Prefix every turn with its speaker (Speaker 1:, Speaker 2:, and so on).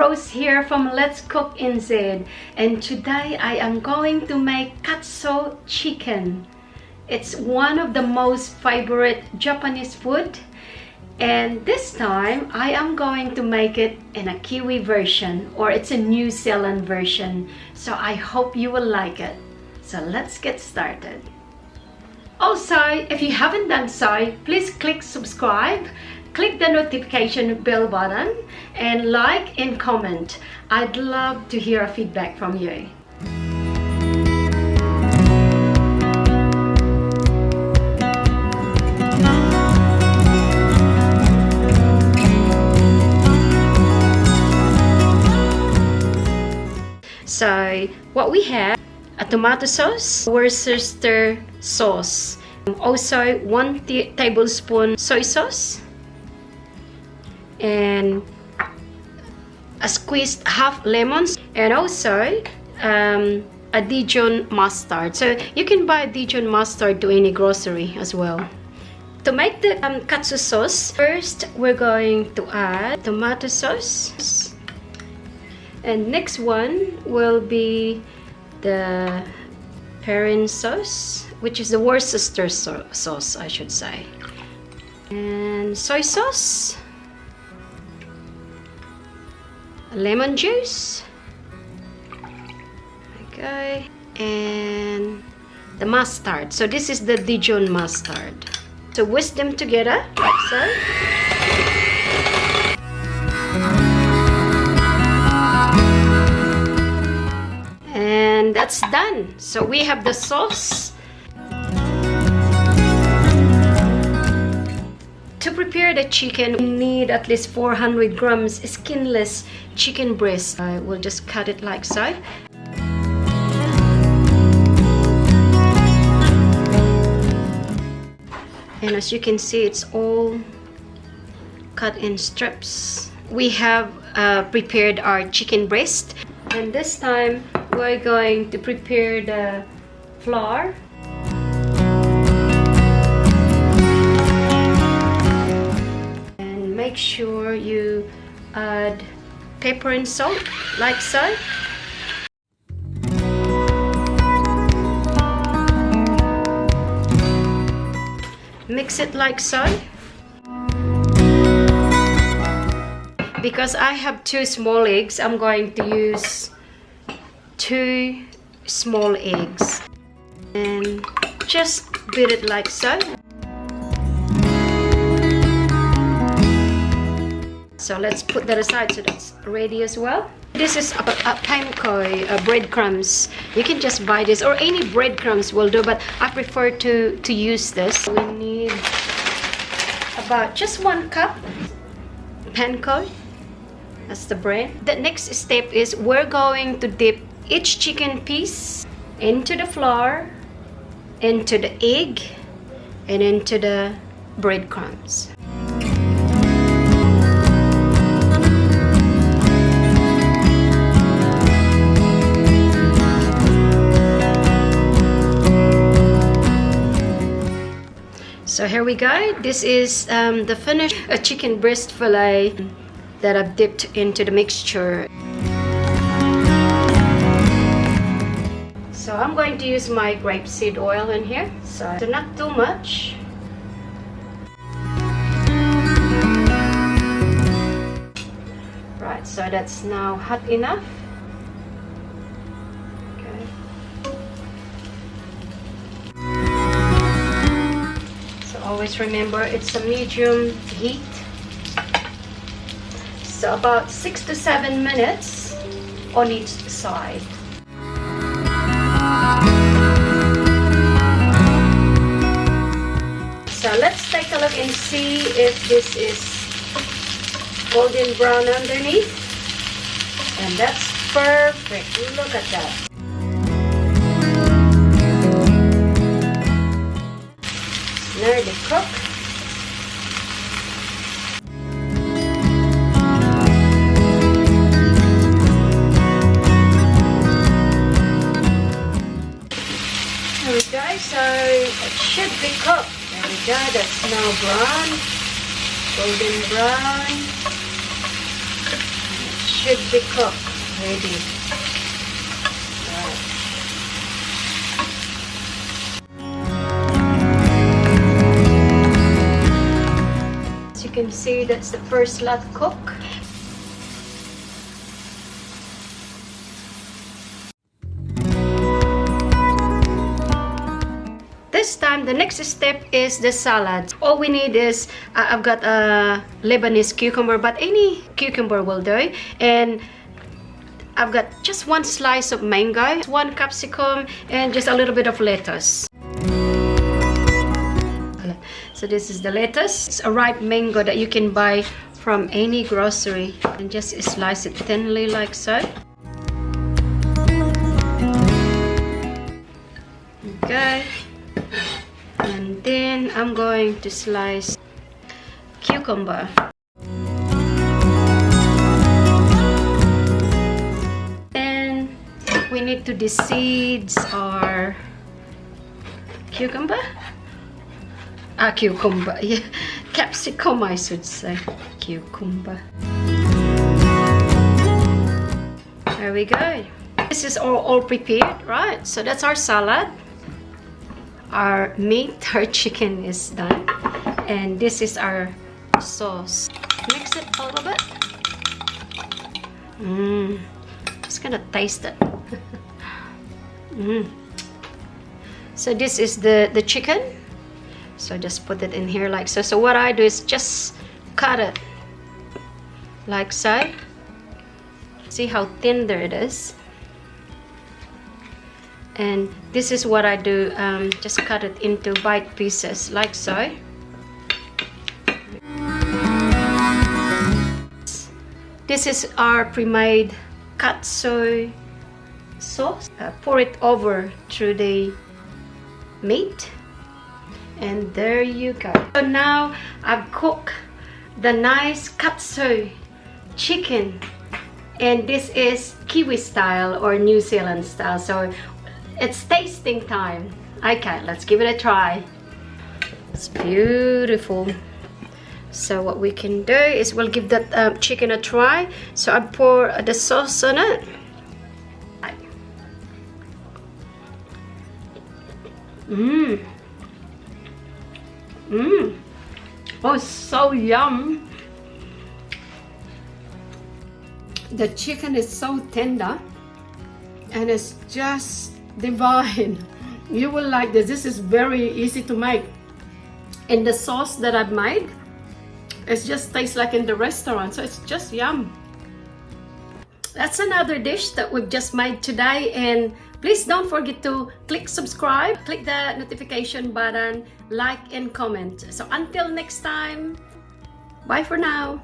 Speaker 1: Rose here from Let's Cook NZ, and today I am going to make Katsu chicken. It's one of the most favorite Japanese food, and this time I am going to make it in a Kiwi version, or it's a New Zealand version, so I hope you will like it. So let's get started. Also, if you haven't done so, please click subscribe, click the notification bell button, and like and comment. I'd love to hear feedback from you. So what we have, a tomato sauce, Worcestershire sauce, also 1 tablespoon soy sauce, and a squeezed half lemons, and also a Dijon mustard. So you can buy Dijon mustard to any grocery as well. To make the katsu sauce, first we're going to add tomato sauce, and next one will be the parent sauce, which is the Worcestershire sauce, I should say, and soy sauce, lemon juice, okay, and the mustard. So this is the Dijon mustard. So whisk them together like so. And that's done. So we have the sauce. To prepare the chicken, we need at least 400 grams skinless chicken breast. I will just cut it like so. And as you can see, it's all cut in strips. We have prepared our chicken breast, and this time we're going to prepare the flour. And make sure you add pepper and salt like so. Mix it like so. Because I have 2 small eggs, I'm going to use 2 small eggs, and just beat it like so. So let's put that aside so that's ready as well. This is a panko breadcrumbs. You can just buy this, or any breadcrumbs will do, but I prefer to use this. We need about just 1 cup panko. That's the bread. The next step is we're going to dip each chicken piece into the flour, into the egg, and into the breadcrumbs. So here we go. This is the finished chicken breast fillet that I've dipped into the mixture. So I'm going to use my grapeseed oil in here, so not too much. Right, so that's now hot enough. Okay. So always remember it's a medium heat. So about 6 to 7 minutes on each side. So let's take a look and see if this is golden brown underneath. And that's perfect. Look at that. Nearly cooked. There we go. So it should be cooked. There we go, that's now brown, golden brown. should be cooked, ready. Right. As you can see, that's the first lot cook. This time, the next step is the salad. All we need is, I've got a Lebanese cucumber, but any cucumber will do. And I've got just one slice of mango, one capsicum, and just a little bit of lettuce. So this is the lettuce. It's a ripe mango that you can buy from any grocery. And just slice it thinly like so. Okay. And then I'm going to slice cucumber. And we need to de-seeds our cucumber. Cucumber, yeah. Capsicum, I should say. Cucumber. There we go. This is all prepared, right? So that's our salad. Our meat, our chicken is done. And this is our sauce. Mix it a little bit. Just gonna taste it. So this is the chicken. So just put it in here like so. So what I do is just cut it like so. See how tender it is. And this is what I do, just cut it into bite pieces like so. This is our pre-made katsu sauce. Pour it over through the meat. And there you go. So now I've cooked the nice katsu chicken. And this is Kiwi-style or New Zealand style. So it's tasting time. Okay, let's give it a try. It's beautiful. So what we can do is we'll give that chicken a try. So I pour the sauce on it. Oh, so yum. The chicken is so tender and it's just divine. You will like this. This is very easy to make. And the sauce that I've made, it just tastes like in the restaurant. So it's just yum. That's another dish that we've just made today. And please don't forget to click subscribe, click the notification button, like and comment. So until next time, bye for now.